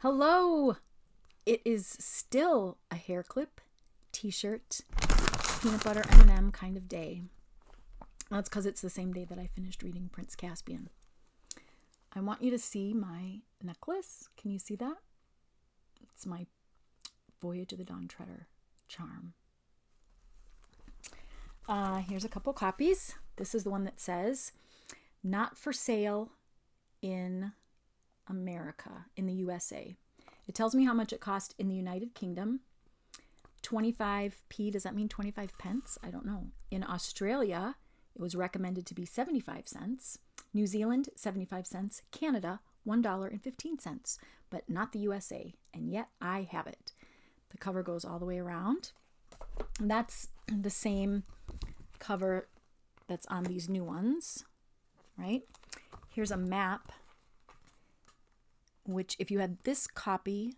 Hello! It is still a hair clip, t-shirt, peanut butter M&M kind of day. That's because it's the same day that I finished reading Prince Caspian. I want you to see my necklace. Can you see that? It's my Voyage of the Dawn Treader charm. Here's a couple copies. This is the one that says, not for sale in America, in the USA. It tells me how much it cost in the United Kingdom. 25p, does that mean 25 pence? I don't know. In Australia, it was recommended to be 75 cents. New Zealand, 75 cents. Canada, $1.15, but not the USA. And yet I have it. The cover goes all the way around. And that's the same cover that's on these new ones, right? Here's a map, which if you had this copy,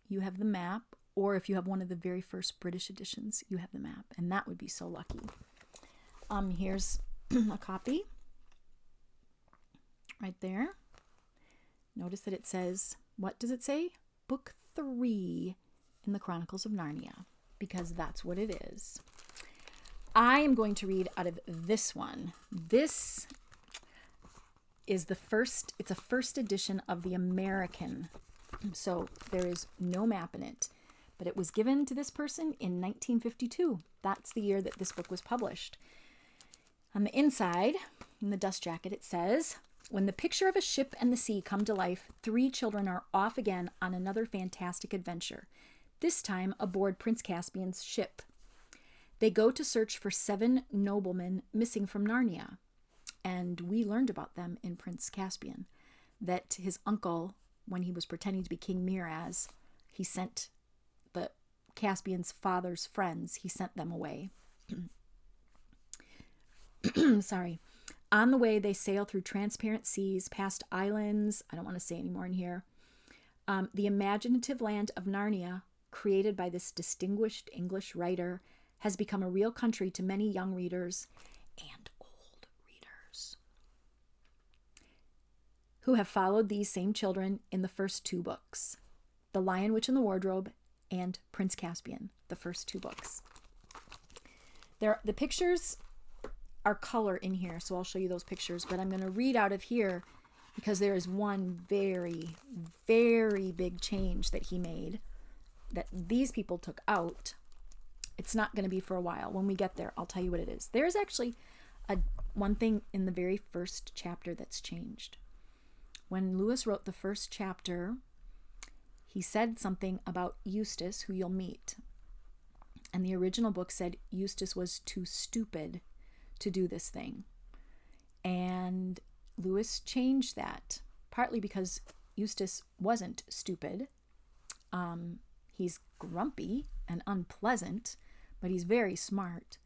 you have the map, or if you have one of the very first British editions, you have the map, and that would be so lucky. Here's a copy right there. Notice that it says, what does it say? Book 3 in the Chronicles of Narnia, because that's what it is. I am going to read out of this one. This is it's a first edition of the American. So there is no map in it, but it was given to this person in 1952. That's the year that this book was published. On the inside, in the dust jacket, it says, when the picture of a ship and the sea come to life, 3 children are off again on another fantastic adventure, this time aboard Prince Caspian's ship. They go to search for 7 noblemen missing from Narnia. And we learned about them in Prince Caspian, that his uncle, when he was pretending to be King Miraz, he sent the Caspian's father's friends, he sent them away. Sorry. On the way, they sail through transparent seas, past islands. I don't want to say any more in here. The imaginative land of Narnia, created by this distinguished English writer, has become a real country to many young readers and old readers who have followed these same children in the first 2 books, The Lion, Witch, and the Wardrobe, and Prince Caspian, the first 2 books. The pictures are color in here, so I'll show you those pictures, but I'm going to read out of here because there is one very, very big change that he made that these people took out. It's not going to be for a while. When we get there, I'll tell you what it is. There's actually one thing in the very first chapter that's changed. When Lewis wrote the first chapter, he said something about Eustace, who you'll meet. And the original book said Eustace was too stupid to do this thing. And Lewis changed that, partly because Eustace wasn't stupid. He's grumpy and unpleasant, but he's very smart.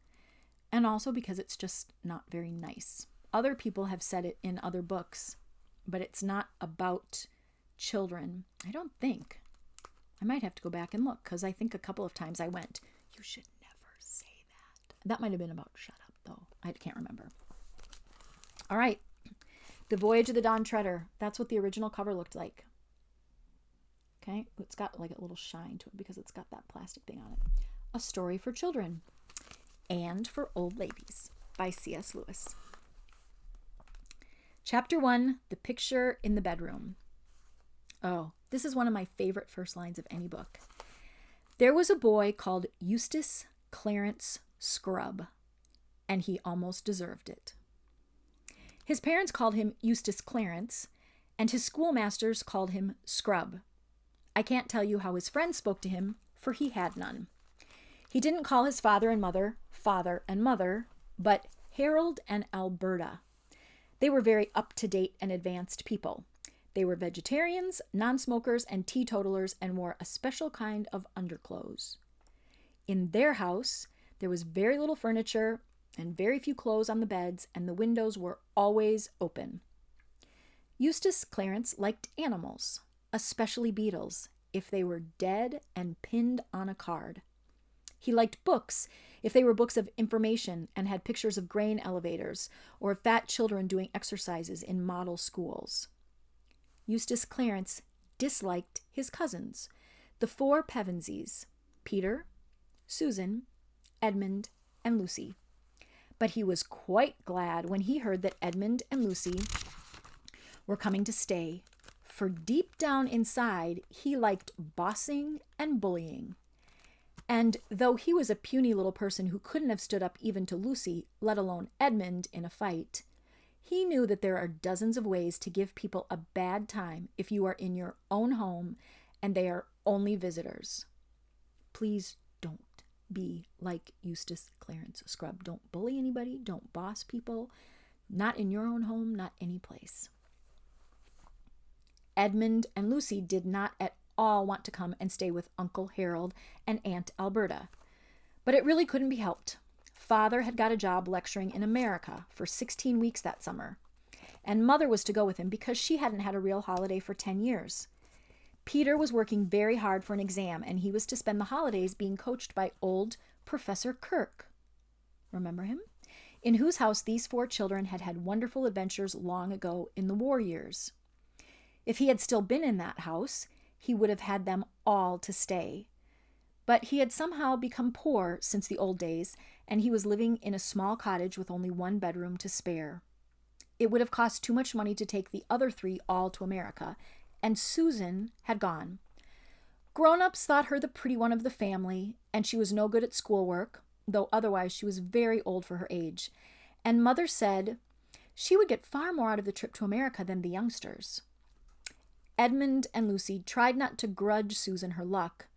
And also because it's just not very nice. Other people have said it in other books, but it's not about children. I don't think. I might have to go back and look, because I think a couple of times I went, you should never say that. That might have been about shut up, though. I can't remember. All right. The Voyage of the Dawn Treader. That's what the original cover looked like. Okay, it's got like a little shine to it because it's got that plastic thing on it. A Story for Children and for Old Ladies by C.S. Lewis. Chapter 1, The Picture in the Bedroom. Oh, this is one of my favorite first lines of any book. There was a boy called Eustace Clarence Scrubb, and he almost deserved it. His parents called him Eustace Clarence, and his schoolmasters called him Scrubb. I can't tell you how his friends spoke to him, for he had none. He didn't call his father and mother, but Harold and Alberta. They were very up-to-date and advanced people. They were vegetarians, non-smokers, and teetotalers, and wore a special kind of underclothes. In their house, there was very little furniture and very few clothes on the beds, and the windows were always open. Eustace Clarence liked animals, especially beetles, if they were dead and pinned on a card. He liked books, if they were books of information and had pictures of grain elevators or fat children doing exercises in model schools. Eustace Clarence disliked his cousins, the four Pevensies, Peter, Susan, Edmund, and Lucy. But he was quite glad when he heard that Edmund and Lucy were coming to stay, for deep down inside, he liked bossing and bullying. And though he was a puny little person who couldn't have stood up even to Lucy, let alone Edmund, in a fight, he knew that there are dozens of ways to give people a bad time if you are in your own home and they are only visitors. Please don't be like Eustace Clarence Scrubb. Don't bully anybody. Don't boss people. Not in your own home, not any place. Edmund and Lucy did not at all want to come and stay with Uncle Harold and Aunt Alberta. But it really couldn't be helped. Father had got a job lecturing in America for 16 weeks that summer, and Mother was to go with him because she hadn't had a real holiday for 10 years. Peter was working very hard for an exam, and he was to spend the holidays being coached by old Professor Kirk. Remember him? In whose house these four children had had wonderful adventures long ago in the war years. If he had still been in that house, he would have had them all to stay. But he had somehow become poor since the old days, and he was living in a small cottage with only one bedroom to spare. It would have cost too much money to take the other three all to America, and Susan had gone. Grown-ups thought her the pretty one of the family, and she was no good at schoolwork, though otherwise she was very old for her age, and Mother said she would get far more out of the trip to America than the youngsters. Edmund and Lucy tried not to grudge Susan her luck,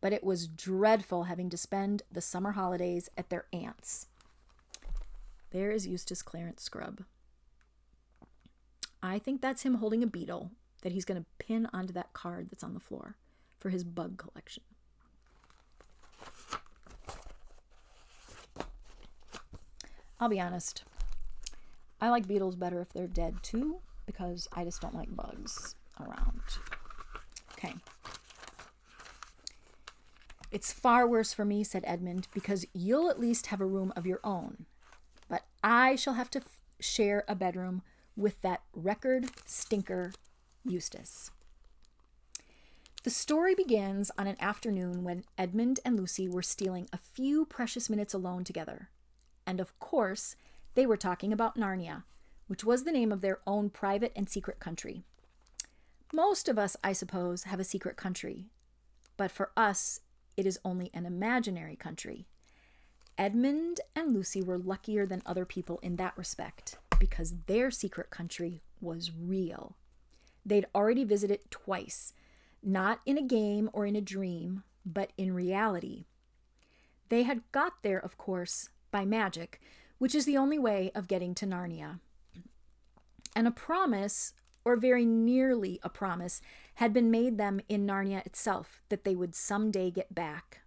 but it was dreadful having to spend the summer holidays at their aunt's. There is Eustace Clarence Scrubb. I think that's him holding a beetle that he's going to pin onto that card that's on the floor for his bug collection. I'll be honest. I like beetles better if they're dead too, because I just don't like bugs around. Okay. It's far worse for me, said Edmund, because you'll at least have a room of your own. But I shall have to share a bedroom with that record stinker, Eustace. The story begins on an afternoon when Edmund and Lucy were stealing a few precious minutes alone together. And of course, they were talking about Narnia, which was the name of their own private and secret country. Most of us, I suppose, have a secret country. But for us, it is only an imaginary country. Edmund and Lucy were luckier than other people in that respect, because their secret country was real. They'd already visited it twice, not in a game or in a dream, but in reality. They had got there, of course, by magic, which is the only way of getting to Narnia. And a promise, or very nearly a promise, had been made them in Narnia itself that they would someday get back.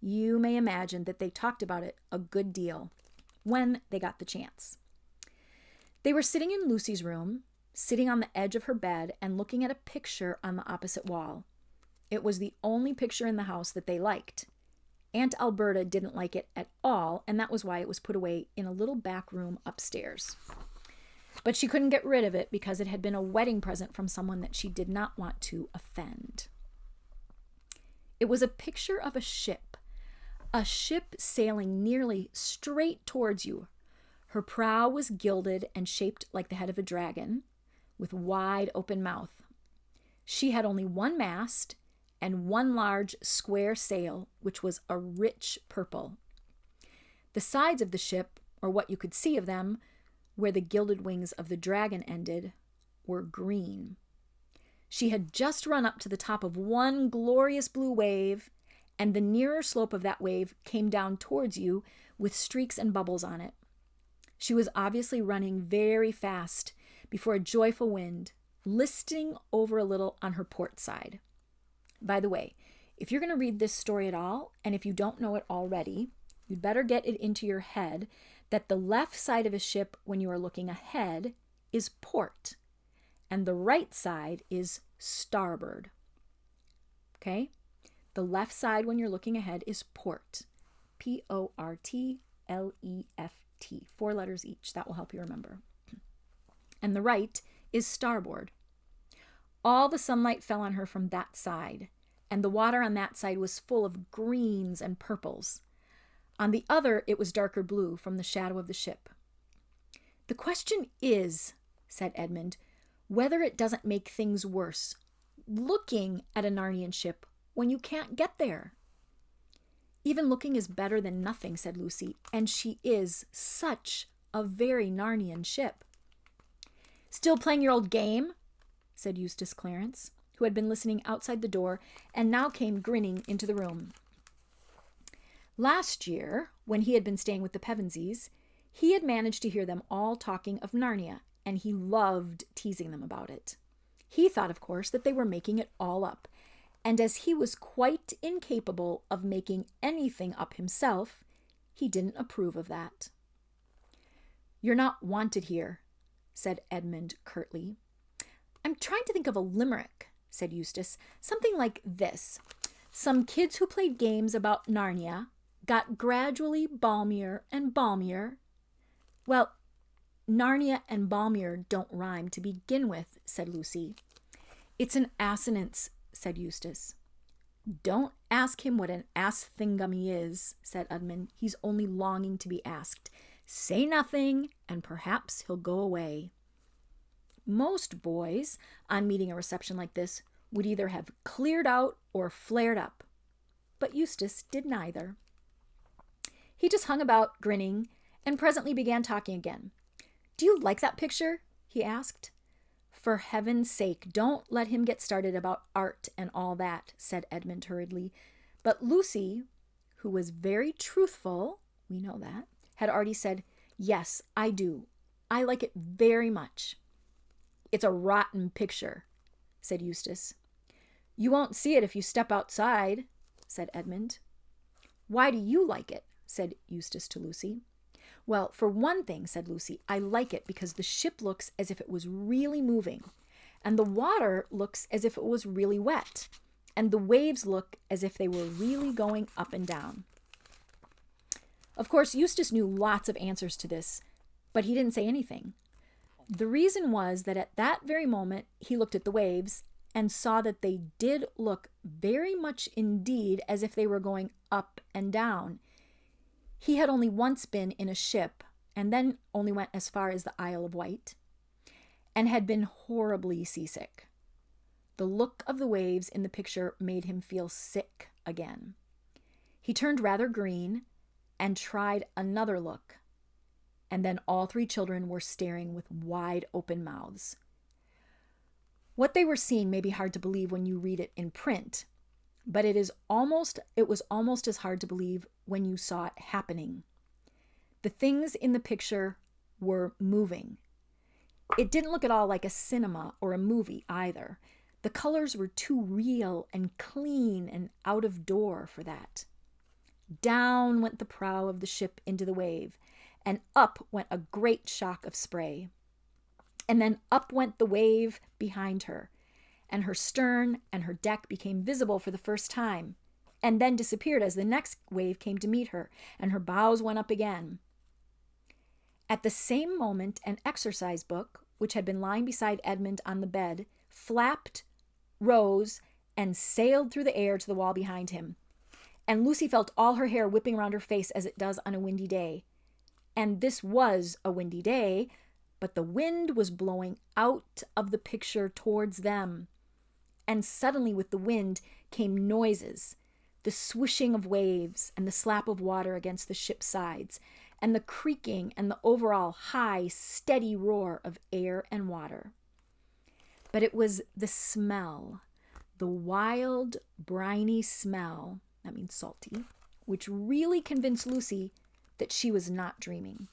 You may imagine that they talked about it a good deal when they got the chance. They were sitting in Lucy's room, sitting on the edge of her bed and looking at a picture on the opposite wall. It was the only picture in the house that they liked. Aunt Alberta didn't like it at all, and that was why it was put away in a little back room upstairs. But she couldn't get rid of it because it had been a wedding present from someone that she did not want to offend. It was a picture of a ship sailing nearly straight towards you. Her prow was gilded and shaped like the head of a dragon, with wide open mouth. She had only one mast and one large square sail, which was a rich purple. The sides of the ship, or what you could see of them, where the gilded wings of the dragon ended, were green. She had just run up to the top of one glorious blue wave, and the nearer slope of that wave came down towards you with streaks and bubbles on it. She was obviously running very fast before a joyful wind, listing over a little on her port side. By the way, if you're going to read this story at all, and if you don't know it already, you'd better get it into your head that the left side of a ship when you are looking ahead is port, and the right side is starboard. Okay? The left side when you're looking ahead is port. P-O-R-T-L-E-F-T. 4 letters each. That will help you remember. And the right is starboard. All the sunlight fell on her from that side, and the water on that side was full of greens and purples. On the other, it was darker blue from the shadow of the ship. "The question is," said Edmund, "whether it doesn't make things worse, looking at a Narnian ship when you can't get there." "Even looking is better than nothing," said Lucy, "and she is such a very Narnian ship." "Still playing your old game?" said Eustace Clarence, who had been listening outside the door and now came grinning into the room. Last year, when he had been staying with the Pevensies, he had managed to hear them all talking of Narnia, and he loved teasing them about it. He thought, of course, that they were making it all up, and as he was quite incapable of making anything up himself, he didn't approve of that. "You're not wanted here," said Edmund curtly. "I'm trying to think of a limerick," said Eustace. "Something like this. Some kids who played games about Narnia got gradually balmier and balmier." "Well, Narnia and balmier don't rhyme to begin with," said Lucy. "It's an assonance," said Eustace. "Don't ask him what an ass-thingummy is," said Edmund. "He's only longing to be asked. Say nothing, and perhaps he'll go away." Most boys, on meeting a reception like this, would either have cleared out or flared up. But Eustace did neither. He just hung about, grinning, and presently began talking again. "Do you like that picture?" he asked. "For heaven's sake, don't let him get started about art and all that," said Edmund hurriedly. But Lucy, who was very truthful, we know that, had already said, "Yes, I do. I like it very much." "It's a rotten picture," said Eustace. "You won't see it if you step outside," said Edmund. "Why do you like it?" said Eustace to Lucy. "Well, for one thing," said Lucy, "I like it because the ship looks as if it was really moving, and the water looks as if it was really wet, and the waves look as if they were really going up and down." Of course, Eustace knew lots of answers to this, but he didn't say anything. The reason was that at that very moment he looked at the waves and saw that they did look very much indeed as if they were going up and down. He had only once been in a ship, and then only went as far as the Isle of Wight, and had been horribly seasick. The look of the waves in the picture made him feel sick again. He turned rather green and tried another look, and then all three children were staring with wide open mouths. What they were seeing may be hard to believe when you read it in print, but it was almost as hard to believe when you saw it happening. The things in the picture were moving. It didn't look at all like a cinema or a movie either. The colors were too real and clean and out of door for that. Down went the prow of the ship into the wave, and up went a great shock of spray. And then up went the wave behind her, and her stern and her deck became visible for the first time, and then disappeared as the next wave came to meet her, and her bows went up again. At the same moment, an exercise book, which had been lying beside Edmund on the bed, flapped, rose, and sailed through the air to the wall behind him. And Lucy felt all her hair whipping around her face as it does on a windy day. And this was a windy day, but the wind was blowing out of the picture towards them. And suddenly with the wind came noises, the swishing of waves and the slap of water against the ship's sides, and the creaking and the overall high, steady roar of air and water. But it was the smell, the wild, briny smell, that means salty, which really convinced Lucy that she was not dreaming.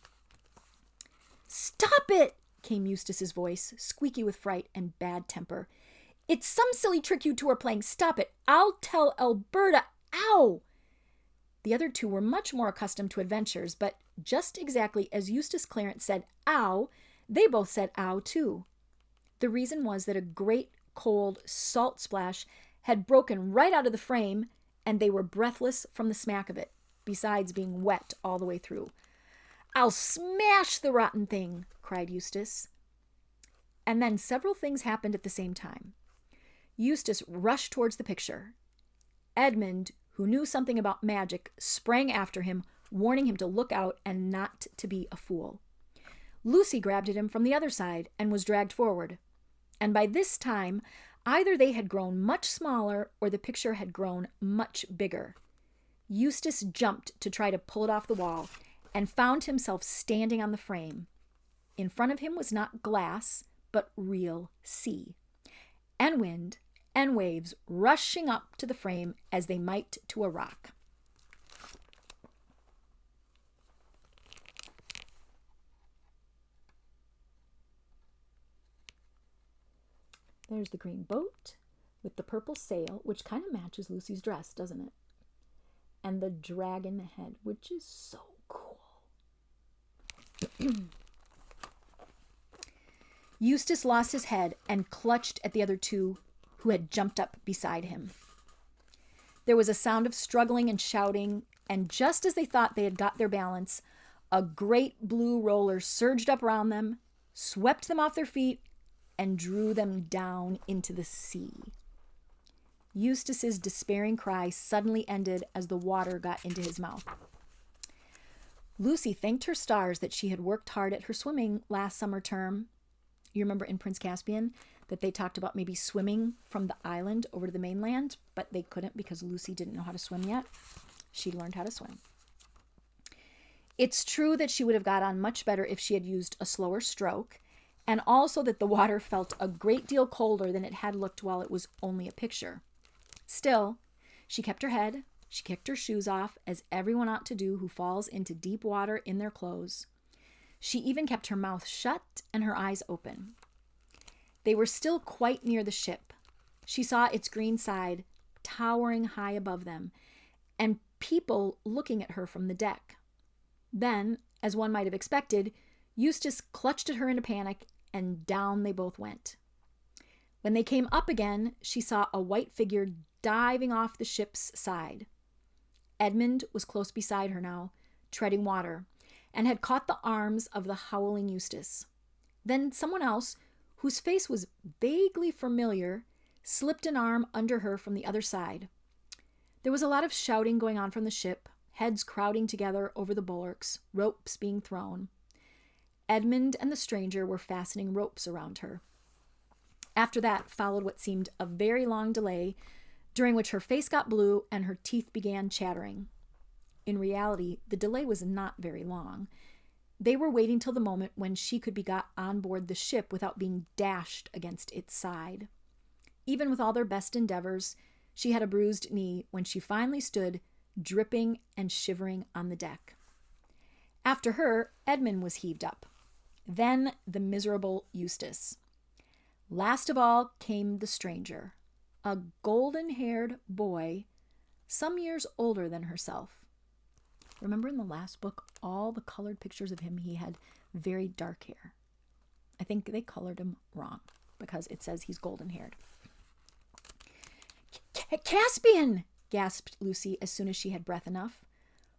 "Stop it!" came Eustace's voice, squeaky with fright and bad temper. "It's some silly trick you two are playing. Stop it. I'll tell Alberta. Ow!" The other two were much more accustomed to adventures, but just exactly as Eustace Clarence said ow, they both said ow too. The reason was that a great cold salt splash had broken right out of the frame, and they were breathless from the smack of it, besides being wet all the way through. "I'll smash the rotten thing," cried Eustace. And then several things happened at the same time. Eustace rushed towards the picture. Edmund, who knew something about magic, sprang after him, warning him to look out and not to be a fool. Lucy grabbed at him from the other side and was dragged forward. And by this time, either they had grown much smaller or the picture had grown much bigger. Eustace jumped to try to pull it off the wall and found himself standing on the frame. In front of him was not glass, but real sea, and wind and waves rushing up to the frame as they might to a rock. There's the green boat with the purple sail, which kind of matches Lucy's dress, doesn't it? And the dragon head, which is so cool. Eustace lost his head and clutched at the other two who had jumped up beside him. There was a sound of struggling and shouting, and just as they thought they had got their balance, a great blue roller surged up around them, swept them off their feet, and drew them down into the sea. Eustace's despairing cry suddenly ended as the water got into his mouth. Lucy thanked her stars that she had worked hard at her swimming last summer term. You remember in Prince Caspian that they talked about maybe swimming from the island over to the mainland, but they couldn't because Lucy didn't know how to swim yet. She learned how to swim. It's true that she would have got on much better if she had used a slower stroke, and also that the water felt a great deal colder than it had looked while it was only a picture. Still, she kept her head, she kicked her shoes off, as everyone ought to do who falls into deep water in their clothes. She even kept her mouth shut and her eyes open. They were still quite near the ship. She saw its green side towering high above them, and people looking at her from the deck. Then, as one might have expected, Eustace clutched at her in a panic, and down they both went. When they came up again, she saw a white figure diving off the ship's side. Edmund was close beside her now, treading water, and had caught the arms of the howling Eustace. Then someone else, whose face was vaguely familiar, slipped an arm under her from the other side. There was a lot of shouting going on from the ship, heads crowding together over the bulwarks, ropes being thrown. Edmund and the stranger were fastening ropes around her. After that followed what seemed a very long delay, during which her face got blue and her teeth began chattering. In reality, the delay was not very long. They were waiting till the moment when she could be got on board the ship without being dashed against its side. Even with all their best endeavors, she had a bruised knee when she finally stood, dripping and shivering on the deck. After her, Edmund was heaved up. Then the miserable Eustace. Last of all came the stranger, a golden-haired boy, some years older than herself. Remember in the last book, all the colored pictures of him, he had very dark hair. I think they colored him wrong because it says he's golden-haired. Caspian! Gasped Lucy as soon as she had breath enough.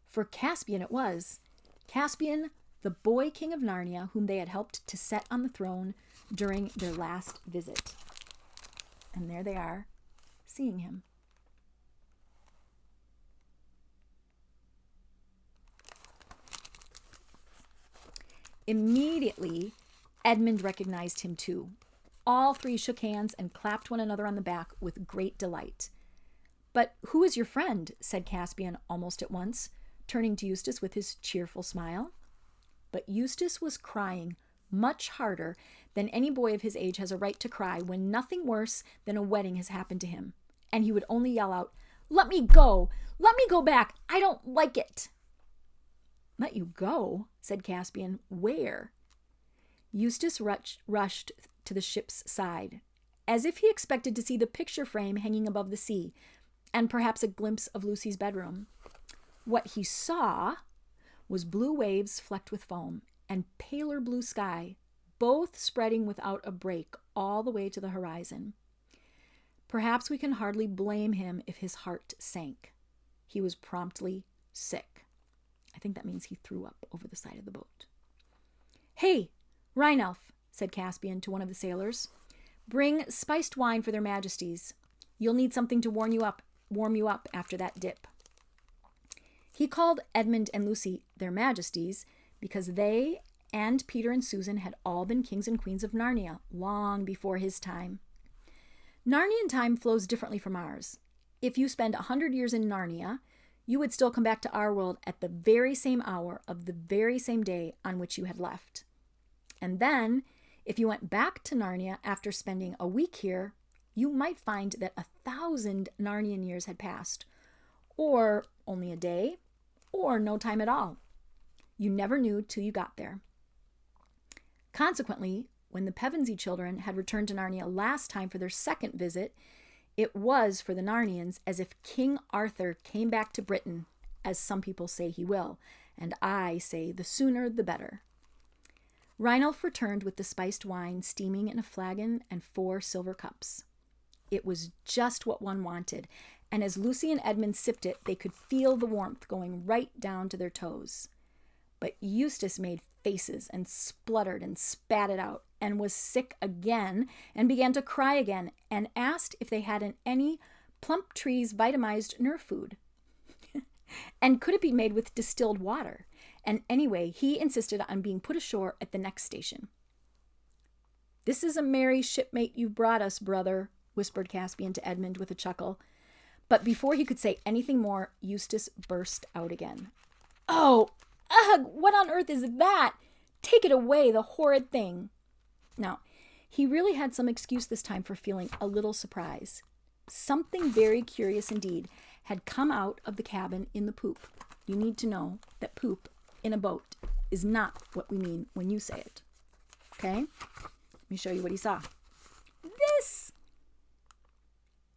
For Caspian it was. Caspian, the boy king of Narnia, whom they had helped to set on the throne during their last visit. And there they are, seeing him. Immediately, Edmund recognized him too. All three shook hands and clapped one another on the back with great delight. "But who is your friend?" said Caspian almost at once, turning to Eustace with his cheerful smile. But Eustace was crying much harder than any boy of his age has a right to cry when nothing worse than a wedding has happened to him, and he would only yell out, "Let me go! Let me go back! I don't like it!" "Let you go?" said Caspian. "Where?" Eustace rushed to the ship's side, as if he expected to see the picture frame hanging above the sea, and perhaps a glimpse of Lucy's bedroom. What he saw was blue waves flecked with foam, and paler blue sky, both spreading without a break all the way to the horizon. Perhaps we can hardly blame him if his heart sank. He was promptly sick. I think that means he threw up over the side of the boat. "Hey, Rheinelf," said Caspian to one of the sailors. Bring spiced wine for their majesties. You'll need something to warm you up after that dip. He called Edmund and Lucy their majesties because they and Peter and Susan had all been kings and queens of Narnia long before his time. Narnian time flows differently from ours. If you spend 100 years in Narnia, you would still come back to our world at the very same hour of the very same day on which you had left. And then, if you went back to Narnia after spending a week here, you might find that 1,000 Narnian years had passed, or only a day, or no time at all. You never knew till you got there. Consequently, when the Pevensey children had returned to Narnia last time for their second visit, it was for the Narnians as if King Arthur came back to Britain, as some people say he will, and I say the sooner the better. Reinulf returned with the spiced wine steaming in a flagon and 4 silver cups. It was just what one wanted, and as Lucy and Edmund sipped it, they could feel the warmth going right down to their toes. But Eustace made faces and spluttered and spat it out and was sick again and began to cry again and asked if they had any Plumptree's Vitaminized nerve food. And could it be made with distilled water? And anyway, he insisted on being put ashore at the next station. "This is a merry shipmate you've brought us, brother," whispered Caspian to Edmund with a chuckle. But before he could say anything more, Eustace burst out again. "Oh, ugh, what on earth is that? Take it away, the horrid thing." Now, he really had some excuse this time for feeling a little surprise. Something very curious indeed had come out of the cabin in the poop. You need to know that poop in a boat is not what we mean when you say it. Okay? Let me show you what he saw. This!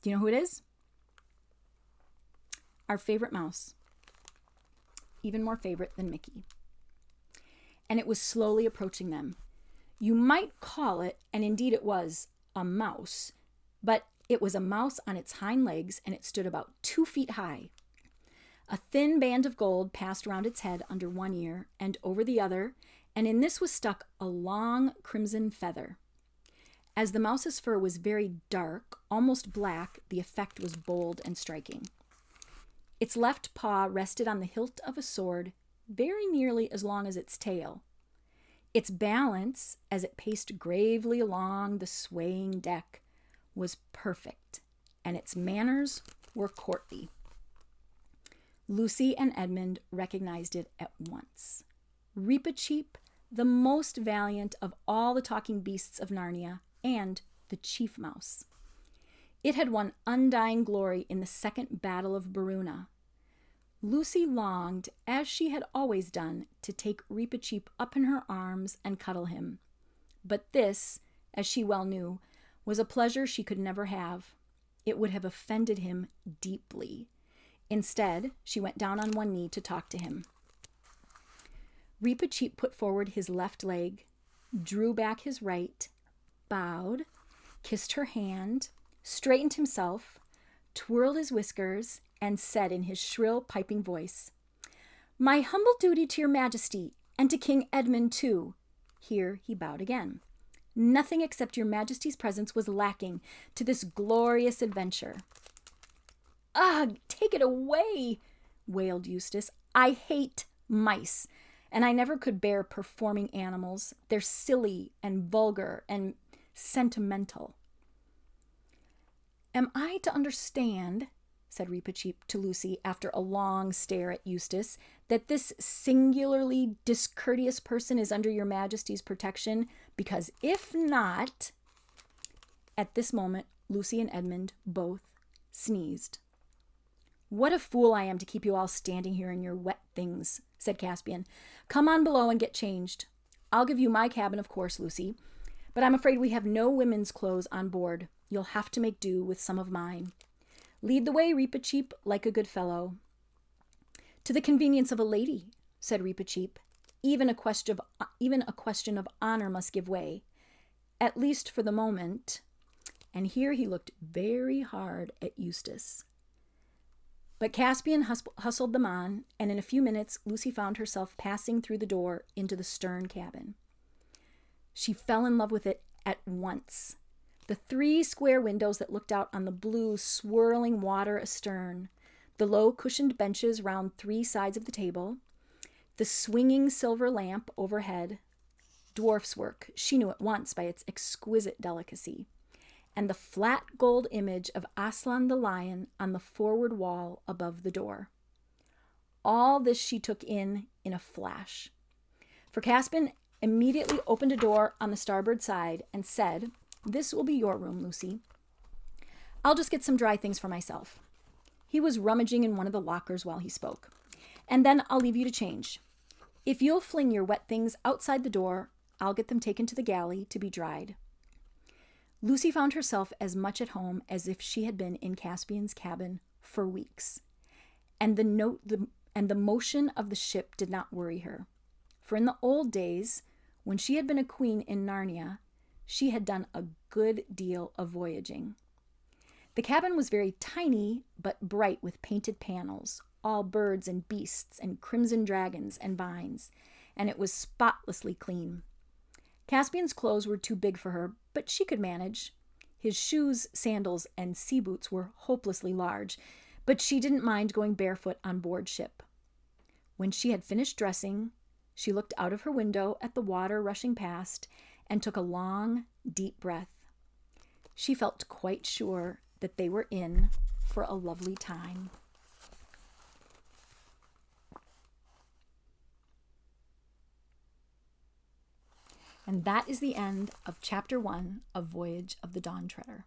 Do you know who it is? Our favorite mouse. Even more favorite than Mickey. And it was slowly approaching them. You might call it, and indeed it was, a mouse, but it was a mouse on its hind legs, and it stood about 2 feet high. A thin band of gold passed around its head under one ear and over the other, and in this was stuck a long crimson feather. As the mouse's fur was very dark, almost black, the effect was bold and striking. Its left paw rested on the hilt of a sword, very nearly as long as its tail. Its balance, as it paced gravely along the swaying deck, was perfect, and its manners were courtly. Lucy and Edmund recognized it at once. Reepicheep, the most valiant of all the talking beasts of Narnia, and the chief mouse. It had won undying glory in the second battle of Baruna. Lucy longed, as she had always done, to take Reepicheep up in her arms and cuddle him. But this, as she well knew, was a pleasure she could never have. It would have offended him deeply. Instead, she went down on one knee to talk to him. Reepicheep put forward his left leg, drew back his right, bowed, kissed her hand, straightened himself, twirled his whiskers, and said in his shrill, piping voice, "My humble duty to your majesty, and to King Edmund too." Here he bowed again. "Nothing except your majesty's presence was lacking to this glorious adventure." "Ugh, take it away," wailed Eustace. "I hate mice, and I never could bear performing animals. They're silly and vulgar and sentimental." "Am I to understand," said Reepicheep to Lucy after a long stare at Eustace, "that this singularly discourteous person is under your majesty's protection? Because if not—" At this moment, Lucy and Edmund both sneezed. "What a fool I am to keep you all standing here in your wet things," said Caspian. "Come on below and get changed. I'll give you my cabin, of course, Lucy, but I'm afraid we have no women's clothes on board. You'll have to make do with some of mine. Lead the way, Reepicheep, like a good fellow." "To the convenience of a lady," said Reepicheep. Even a question of honor must give way, at least for the moment." And here he looked very hard at Eustace. But Caspian hustled them on, and in a few minutes Lucy found herself passing through the door into the stern cabin. She fell in love with it at once. The 3 square windows that looked out on the blue, swirling water astern, the low cushioned benches round 3 sides of the table, the swinging silver lamp overhead, dwarf's work, she knew at once by its exquisite delicacy, and the flat gold image of Aslan the lion on the forward wall above the door. All this she took in a flash. For Caspian immediately opened a door on the starboard side and said, "This will be your room, Lucy. I'll just get some dry things for myself." He was rummaging in one of the lockers while he spoke. "And then I'll leave you to change. If you'll fling your wet things outside the door, I'll get them taken to the galley to be dried." Lucy found herself as much at home as if she had been in Caspian's cabin for weeks. And the motion of the ship did not worry her. For in the old days, when she had been a queen in Narnia, she had done a good deal of voyaging. The cabin was very tiny, but bright with painted panels, all birds and beasts and crimson dragons and vines, and it was spotlessly clean. Caspian's clothes were too big for her, but she could manage. His shoes, sandals, and sea boots were hopelessly large, but she didn't mind going barefoot on board ship. When she had finished dressing, she looked out of her window at the water rushing past and took a long, deep breath. She felt quite sure that they were in for a lovely time. And that is the end of Chapter 1 of Voyage of the Dawn Treader.